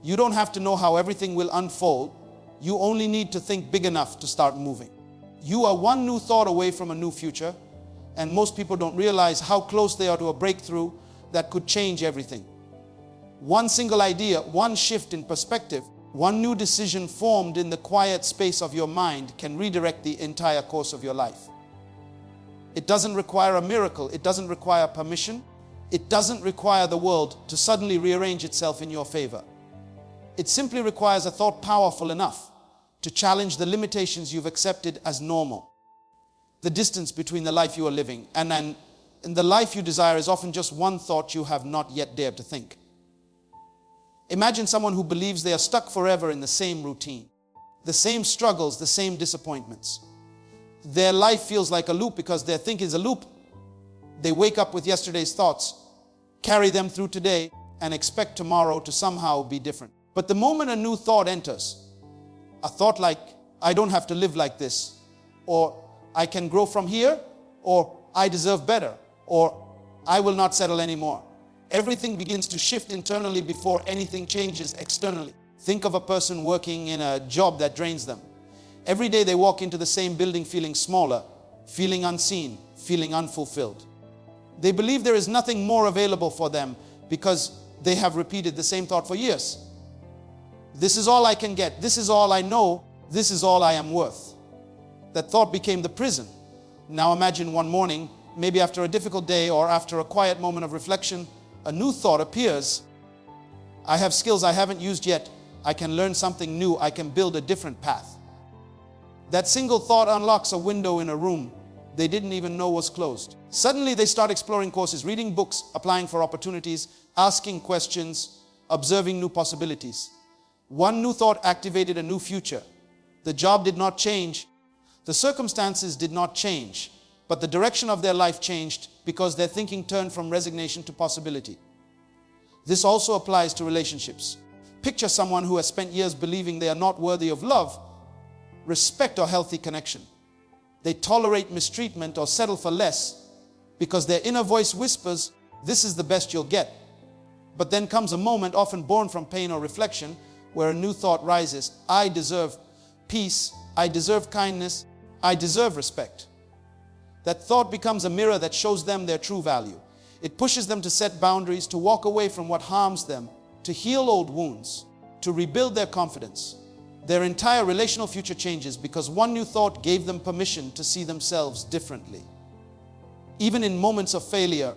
You don't have to know how everything will unfold. You only need to think big enough to start moving. You are one new thought away from a new future, and most people don't realize how close they are to a breakthrough that could change everything. One single idea, one shift in perspective, one new decision formed in the quiet space of your mind can redirect the entire course of your life. It doesn't require a miracle. It doesn't require permission. It doesn't require the world to suddenly rearrange itself in your favor. It simply requires a thought powerful enough to challenge the limitations you've accepted as normal. The distance between the life you are living and the life you desire is often just one thought you have not yet dared to think. Imagine someone who believes they are stuck forever in the same routine, the same struggles, the same disappointments. Their life feels like a loop because their thinking is a loop. They wake up with yesterday's thoughts, carry them through today, and expect tomorrow to somehow be different. But the moment a new thought enters, a thought like, I don't have to live like this, or I can grow from here, or I deserve better, or I will not settle anymore. Everything begins to shift internally before anything changes externally. Think of a person working in a job that drains them. Every day they walk into the same building feeling smaller, feeling unseen, feeling unfulfilled. They believe there is nothing more available for them because they have repeated the same thought for years. This is all I can get. This is all I know. This is all I am worth. That thought became the prison. Now imagine one morning, maybe after a difficult day or after a quiet moment of reflection, a new thought appears. I have skills I haven't used yet. I can learn something new. I can build a different path. That single thought unlocks a window in a room they didn't even know was closed. Suddenly they start exploring courses, reading books, applying for opportunities, asking questions, observing new possibilities. One new thought activated a new future. The job did not change. The circumstances did not change. But the direction of their life changed because their thinking turned from resignation to possibility. This also applies to relationships. Picture someone who has spent years believing they are not worthy of love, respect, or healthy connection. They tolerate mistreatment or settle for less because their inner voice whispers, this is the best you'll get. But then comes a moment, often born from pain or reflection, where a new thought rises. I deserve peace. I deserve kindness. I deserve respect. That thought becomes a mirror that shows them their true value. It pushes them to set boundaries, to walk away from what harms them, to heal old wounds, to rebuild their confidence. Their entire relational future changes because one new thought gave them permission to see themselves differently. Even in moments of failure,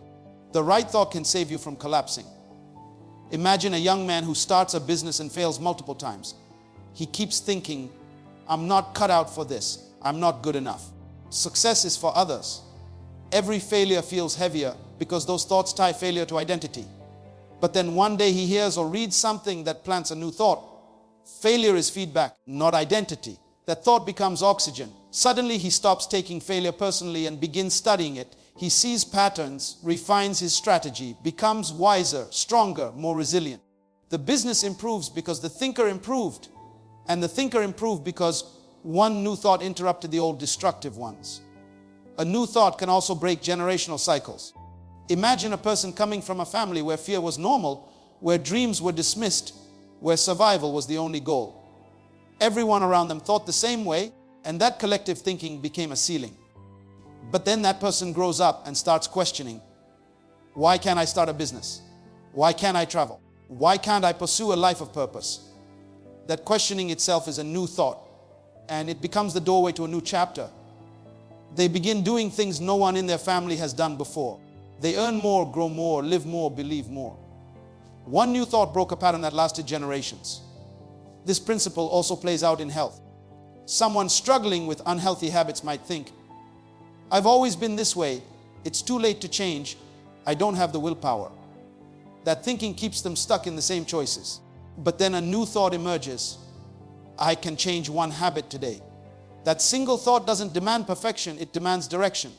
the right thought can save you from collapsing. Imagine a young man who starts a business and fails multiple times. He keeps thinking, I'm not cut out for this. I'm not good enough. Success is for others. Every failure feels heavier because those thoughts tie failure to identity. But then one day he hears or reads something that plants a new thought. Failure is feedback, not identity. That thought becomes oxygen. Suddenly he stops taking failure personally and begins studying it. He sees patterns, refines his strategy, becomes wiser, stronger, more resilient. The business improves because the thinker improved. And the thinker improved because one new thought interrupted the old destructive ones. A new thought can also break generational cycles. Imagine a person coming from a family where fear was normal, where dreams were dismissed, where survival was the only goal. Everyone around them thought the same way, and that collective thinking became a ceiling. But then that person grows up and starts questioning, why can't I start a business? Why can't I travel? Why can't I pursue a life of purpose? That questioning itself is a new thought, and it becomes the doorway to a new chapter. They begin doing things no one in their family has done before. They earn more, grow more, live more, believe more. One new thought broke a pattern that lasted generations. This principle also plays out in health. Someone struggling with unhealthy habits might think, I've always been this way. It's too late to change. I don't have the willpower. That thinking keeps them stuck in the same choices. But then a new thought emerges. I can change one habit today. That single thought doesn't demand perfection, it demands direction.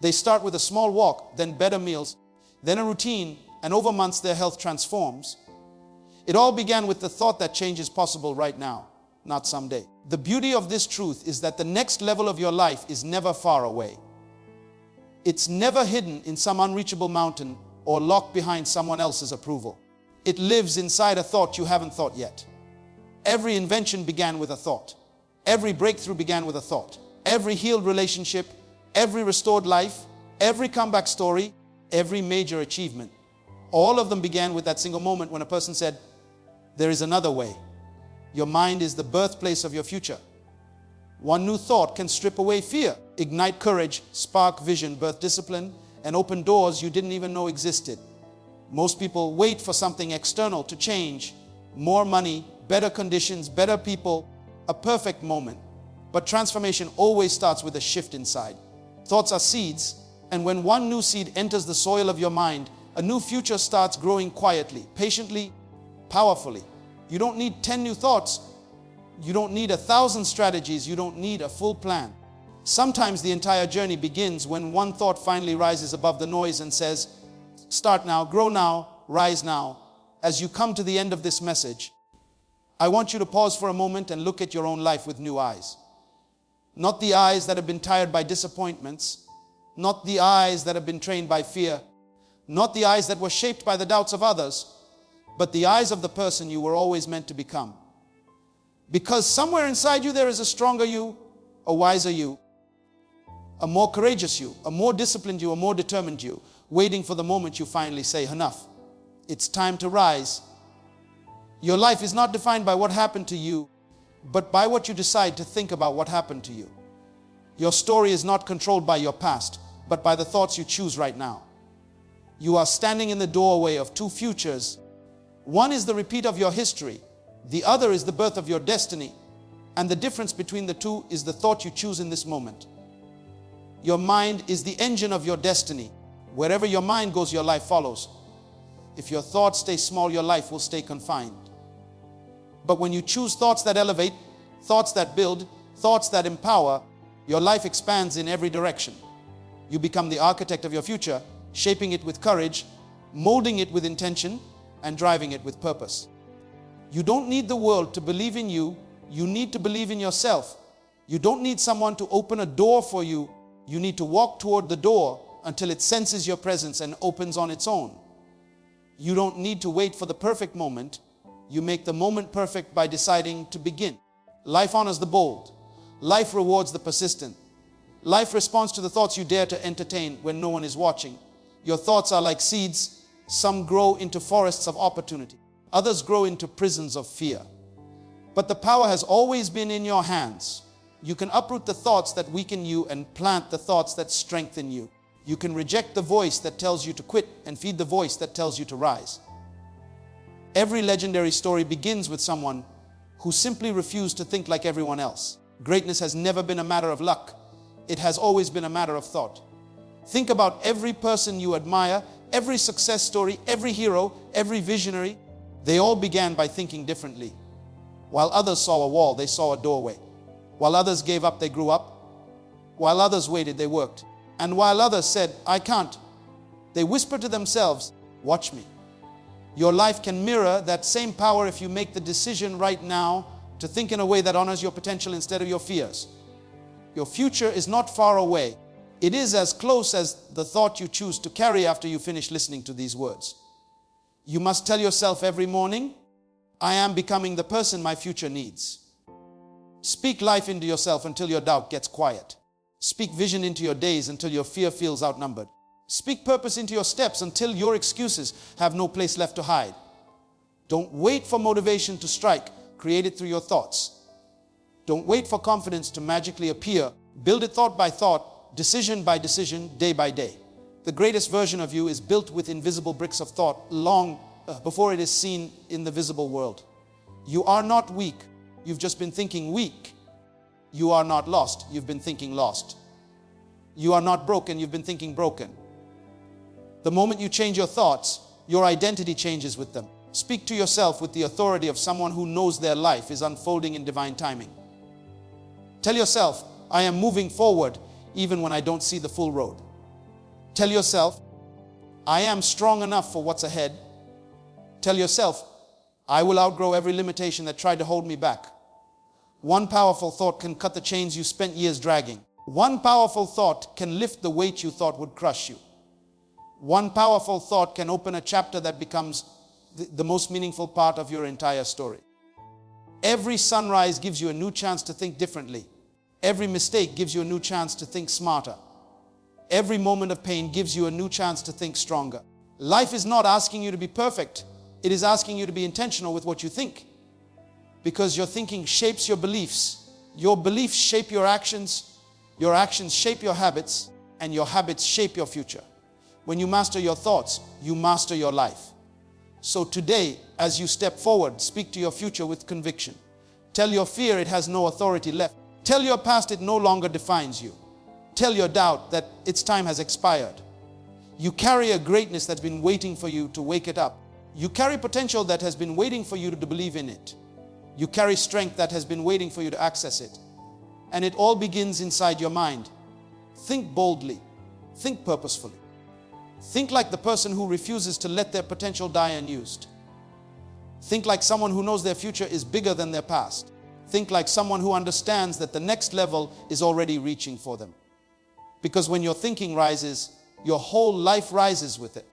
They start with a small walk, then better meals, then a routine, and over months their health transforms. It all began with the thought that change is possible right now, not someday. The beauty of this truth is that the next level of your life is never far away. It's never hidden in some unreachable mountain or locked behind someone else's approval. It lives inside a thought you haven't thought yet. Every invention began with a thought. Every breakthrough began with a thought. Every healed relationship, every restored life, every comeback story, every major achievement, all of them began with that single moment when a person said, there is another way. Your mind is the birthplace of your future. One new thought can strip away fear, ignite courage, spark vision, birth discipline, and open doors you didn't even know existed. Most people wait for something external to change. More money, better conditions, better people, a perfect moment. But transformation always starts with a shift inside. Thoughts are seeds, and when one new seed enters the soil of your mind, a new future starts growing quietly, patiently, powerfully. You don't need 10 new thoughts. You don't need 1,000 strategies. You don't need a full plan. Sometimes the entire journey begins when one thought finally rises above the noise and says, start now, grow now, rise now. As you come to the end of this message, I want you to pause for a moment and look at your own life with new eyes. Not the eyes that have been tired by disappointments, not the eyes that have been trained by fear, not the eyes that were shaped by the doubts of others, but the eyes of the person you were always meant to become. Because somewhere inside you there is a stronger you, a wiser you, a more courageous you, a more disciplined you, a more determined you, waiting for the moment you finally say, enough. It's time to rise. Your life is not defined by what happened to you, but by what you decide to think about what happened to you. Your story is not controlled by your past, but by the thoughts you choose right now. You are standing in the doorway of two futures. One is the repeat of your history. The other is the birth of your destiny. And the difference between the two is the thought you choose in this moment. Your mind is the engine of your destiny. Wherever your mind goes, your life follows. If your thoughts stay small, your life will stay confined. But when you choose thoughts that elevate, thoughts that build, thoughts that empower, your life expands in every direction. You become the architect of your future, shaping it with courage, molding it with intention, and driving it with purpose. You don't need the world to believe in you. You need to believe in yourself. You don't need someone to open a door for you. You need to walk toward the door until it senses your presence and opens on its own. You don't need to wait for the perfect moment. You make the moment perfect by deciding to begin. Life honors the bold. Life rewards the persistent. Life responds to the thoughts you dare to entertain when no one is watching. Your thoughts are like seeds. Some grow into forests of opportunity. Others grow into prisons of fear. But the power has always been in your hands. You can uproot the thoughts that weaken you and plant the thoughts that strengthen you. You can reject the voice that tells you to quit and feed the voice that tells you to rise. Every legendary story begins with someone who simply refused to think like everyone else. Greatness has never been a matter of luck. It has always been a matter of thought. Think about every person you admire, every success story, every hero, every visionary. They all began by thinking differently. While others saw a wall, they saw a doorway. While others gave up, they grew up. While others waited, they worked. And while others said, I can't, they whispered to themselves, watch me. Your life can mirror that same power if you make the decision right now to think in a way that honors your potential instead of your fears. Your future is not far away. It is as close as the thought you choose to carry after you finish listening to these words. You must tell yourself every morning, I am becoming the person my future needs. Speak life into yourself until your doubt gets quiet. Speak vision into your days until your fear feels outnumbered. Speak purpose into your steps until your excuses have no place left to hide. Don't wait for motivation to strike. Create it through your thoughts. Don't wait for confidence to magically appear. Build it thought by thought, decision by decision, day by day. The greatest version of you is built with invisible bricks of thought long before it is seen in the visible world. You are not weak. You've just been thinking weak. You are not lost. You've been thinking lost. You are not broken. You've been thinking broken. The moment you change your thoughts, your identity changes with them. Speak to yourself with the authority of someone who knows their life is unfolding in divine timing. Tell yourself, I am moving forward even when I don't see the full road. Tell yourself, I am strong enough for what's ahead. Tell yourself, I will outgrow every limitation that tried to hold me back. One powerful thought can cut the chains you spent years dragging. One powerful thought can lift the weight you thought would crush you. One powerful thought can open a chapter that becomes the most meaningful part of your entire story. Every sunrise gives you a new chance to think differently. Every mistake gives you a new chance to think smarter. Every moment of pain gives you a new chance to think stronger. Life is not asking you to be perfect. It is asking you to be intentional with what you think. Because your thinking shapes your beliefs. Your beliefs shape your actions shape your habits, and your habits shape your future. When you master your thoughts, you master your life. So today, as you step forward, speak to your future with conviction. Tell your fear it has no authority left. Tell your past it no longer defines you. Tell your doubt that its time has expired. You carry a greatness that's been waiting for you to wake it up. You carry potential that has been waiting for you to believe in it. You carry strength that has been waiting for you to access it. And it all begins inside your mind. Think boldly. Think purposefully. Think like the person who refuses to let their potential die unused. Think like someone who knows their future is bigger than their past. Think like someone who understands that the next level is already reaching for them. Because when your thinking rises, your whole life rises with it.